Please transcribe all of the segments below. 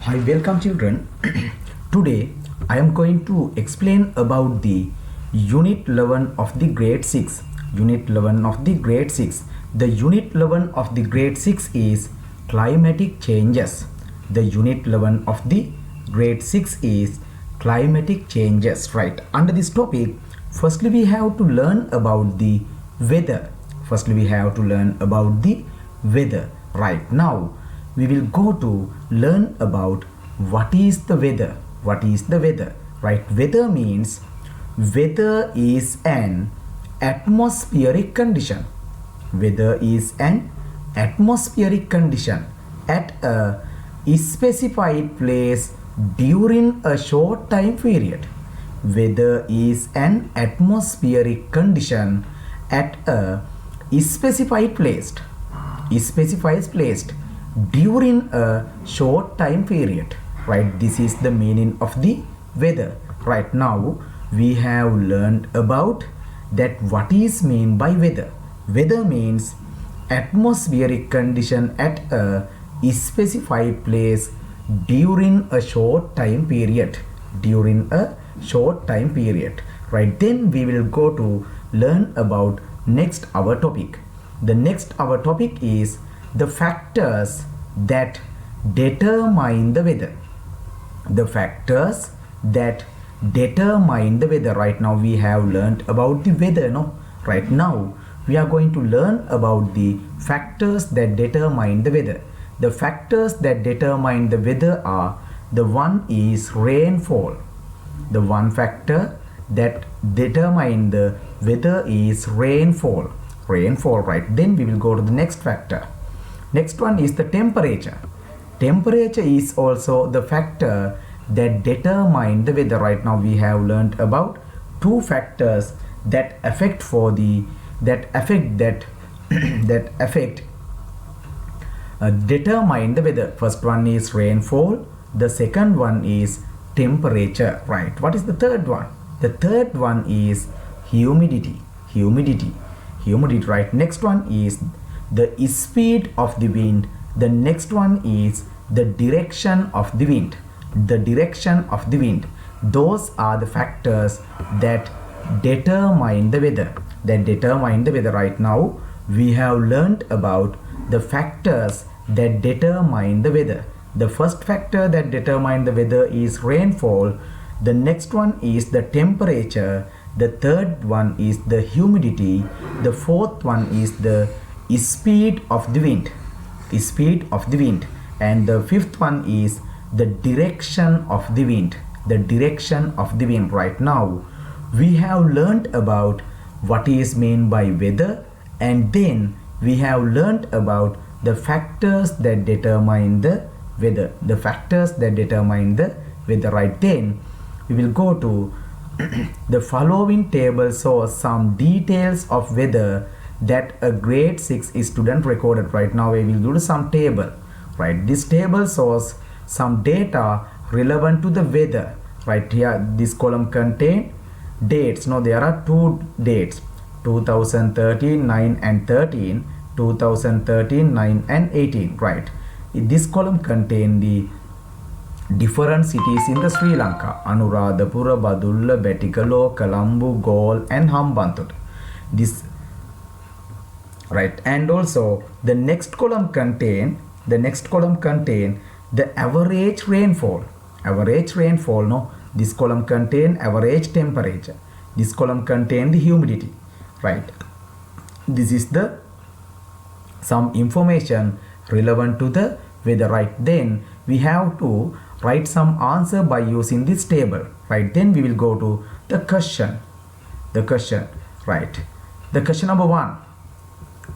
Hi, welcome children. Today I am going to explain about the unit 11 of the grade 6. Unit 11 of the grade 6. The unit 11 of the grade 6 is climatic changes. The unit 11 of the grade 6 is climatic changes, right? Under this topic, firstly we have to learn about the weather. Right now we will go to learn about what is the weather. Right? Weather means weather is an atmospheric condition. Weather is an atmospheric condition at a specified place during a short time period. Weather is an atmospheric condition at a specified place during a short time period. Right? This is the meaning of the weather. Right now we have learned about that what is meant by weather. Weather means atmospheric condition at a specified place during a short time period. Right? Then we will go to learn about next our topic. The next our topic is the factors that determine the weather. Right now we have learned about the weather, no? Right now we are going to learn about the factors that determine the weather. The factors that determine the weather are: the one is rainfall. The one factor that determine the weather is rainfall. Right? Then we will go to the next factor. Next one is the temperature. Temperature is also the factor that determine the weather. Right now we have learned about two factors that determine the weather. First one is rainfall. The second one is temperature. Right? What is the third one? The third one is humidity. Right? Next one is the speed of the wind. The next one is the direction of the wind. Those are the factors that determine the weather. Right now we have learned about the factors that determine the weather. The first factor that determine the weather is rainfall. The next one is the temperature. The third one is the humidity. The fourth one is the speed of the wind. And the fifth one is the direction of the wind. Right now we have learned about what is meant by weather, and then we have learned about the factors that determine the weather. Right? Then we will go to the following table shows some details of weather that a grade 6 student recorded. Right now we will do some table. Right? This table shows some data relevant to the weather. Right? Here this column contain dates. Now there are two dates: 2013 9 and 13, 2013 9 and 18. Right? This column contain the different cities in the Sri Lanka: Anuradhapura, Badulla, Batticaloa, Colombo, Galle and Hambantota. This right? And also the next column contain the average rainfall. No, this column contain average temperature. This column contain the humidity. Right? This is the some information relevant to the weather. Right? Then we have to write some answer by using this table. Right? Then we will go to the question. Right? The question number 1: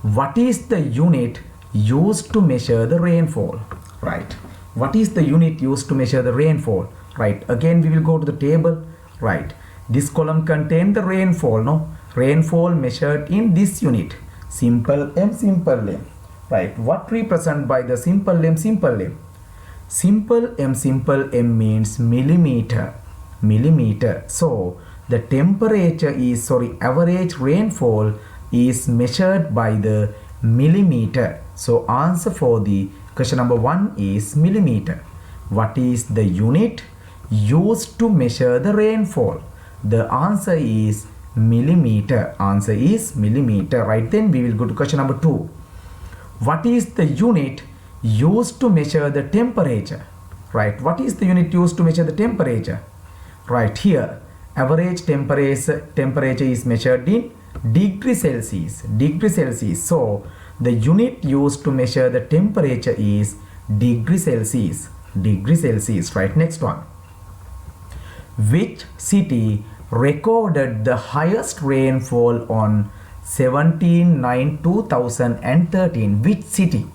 what is the unit used to measure the rainfall? Right? What is the unit used to measure the rainfall? Right? Again we will go to the table. Right? This column contain the rainfall. No, rainfall measured in this unit: simple m. Right? What represent by the simple m? Simple m means millimeter. So the temperature is average rainfall is measured by the millimeter. So answer for the question number 1 is millimeter. What is the unit used to measure the rainfall? The answer is millimeter. Answer is millimeter. Right, then we will go to question number 2. What is the unit used to measure the temperature? Right, what is the unit used to measure the temperature? Right, here average temperature is measured in degree Celsius. Degree Celsius. So the unit used to measure the temperature is degree Celsius. Degree Celsius. Right, next one. Which city recorded the highest rainfall on 17/9/2013? Which city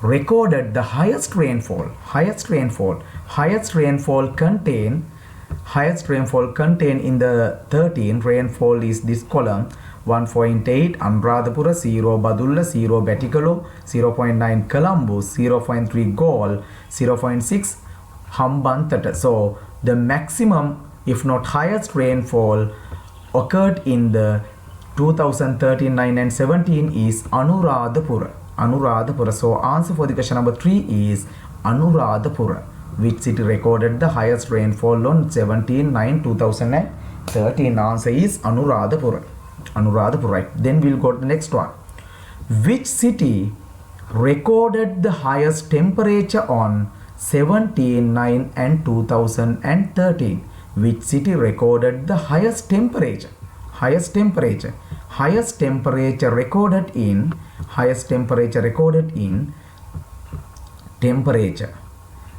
recorded the highest rainfall? Highest rainfall contained in the 13 rainfall is this column: 1.8 Anuradhapura, 0 Badulla, 0 Batticaloa, 0.9 Colombo, 0.3 Galle, 0.6 Hambantota. So the maximum, if not highest rainfall occurred in the 2013, 9 and 17 is Anuradhapura. So answer for the question number 3 is Anuradhapura. Which city recorded the highest rainfall on 17/9/2013? Answer is Anuradhapura. Right. Then we'll go to the next one. Which city recorded the highest temperature on 17/9 and 2013? Which city recorded the highest temperature? Highest temperature recorded in temperature.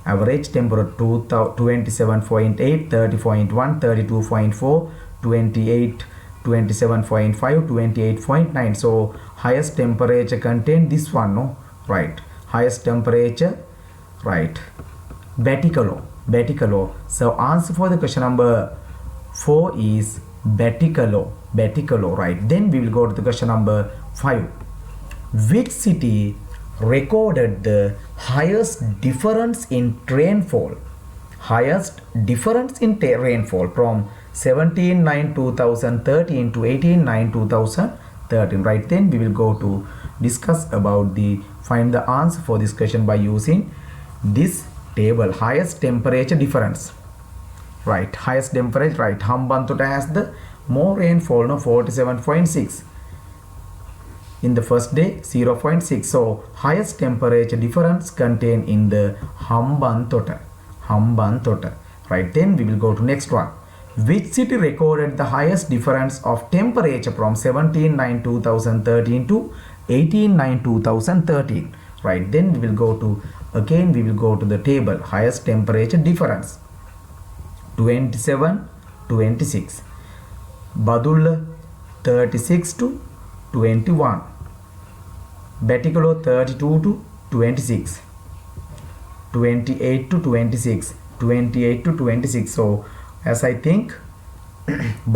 Average temperature 27.8, 30.1, 32.4, 28, 27.5, 28.9. So highest temperature contained this one, no? Right. Highest temperature, right. Batticaloa. So answer for the question number 4 is Batticaloa. Right. Then we will go to the question number 5. Which city recorded the highest difference in rainfall? Highest difference in rainfall from 17/9/2013 to 18/9/2013. Right, then we will go to discuss about find the answer for this question by using this table. Highest temperature difference. Right, highest temperature. Right, Hambantota has the more rainfall, no, 47.6. In the first day, 0.6. So highest temperature difference contained in the Hambantota. Right, then we will go to next one. Which city recorded the highest difference of temperature from 17/9/2013 to 18/9/2013? Right, then we will go to the table. Highest temperature difference 27-26. Badulla 36-21. Batticaloa 32-26. 28-26. 28-26. So as I think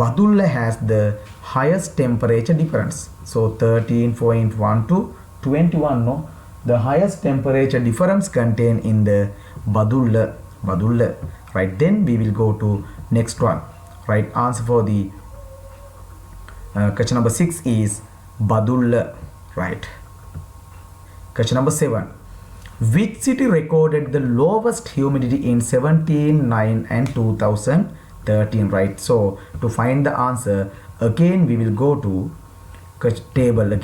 Badulla has the highest temperature difference. So 13.1 to 21, no? The highest temperature difference contained in the Badulla. Right, then we will go to next one. Right, answer for the question number 6 is Badulla. Right. Question number 7. Which city recorded the lowest humidity in 17/9 and 2013? Right. So to find the answer, again we will go to table. The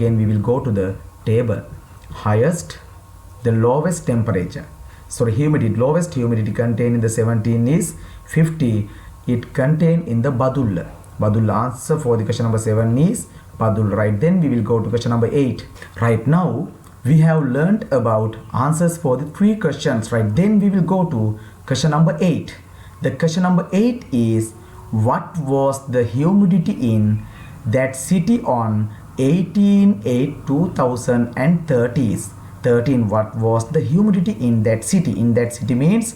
table. Highest, the lowest temperature. So humidity, lowest humidity contained in the 17 is 50. It contained in the Badulla. Answer for the question number 7 is Badulla. Right, then we will go to question number 8. Right, now we have learned about answers for the 3 questions. Right, then we will go to question number 8. The question number 8 is, what was the humidity in that city on 18/8/2013? What was the humidity in that city? In that city means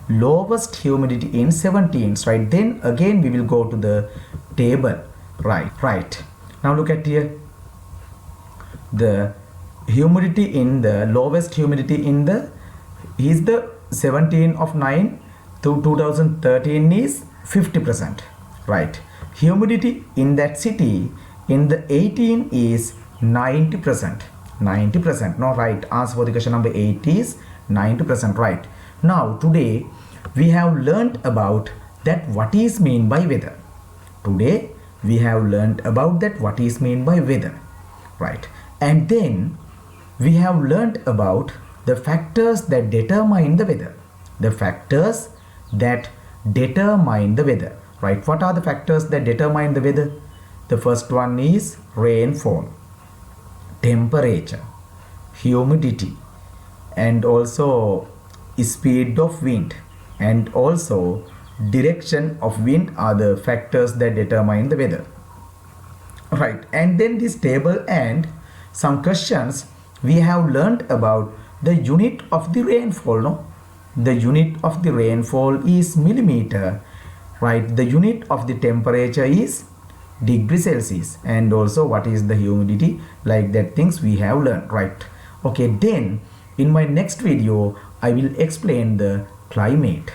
lowest humidity in 17. Right, then again we will go to the table. Right. Now look at here. The humidity in the lowest humidity in the 17/9 to 2013 is 50%. Right. Humidity in that city in the 18 is 90%. No, right. Answer for the question number 8 is 90%. Right. Now today we have learnt about that what is mean by weather. Today we have learnt about that what is mean by weather, right? And then we have learnt about the factors that determine the weather. The factors that determine the weather, right? What are the factors that determine the weather? The first one is rainfall, temperature, humidity, and also speed of wind, and also direction of wind are the factors that determine the weather, right? And then this table and some questions we have learned about the unit of the rainfall, no? The unit of the rainfall is millimeter, right? The unit of the temperature is degree Celsius, and also what is the humidity, like that things we have learned, right? Okay, then in my next video I will explain the climate.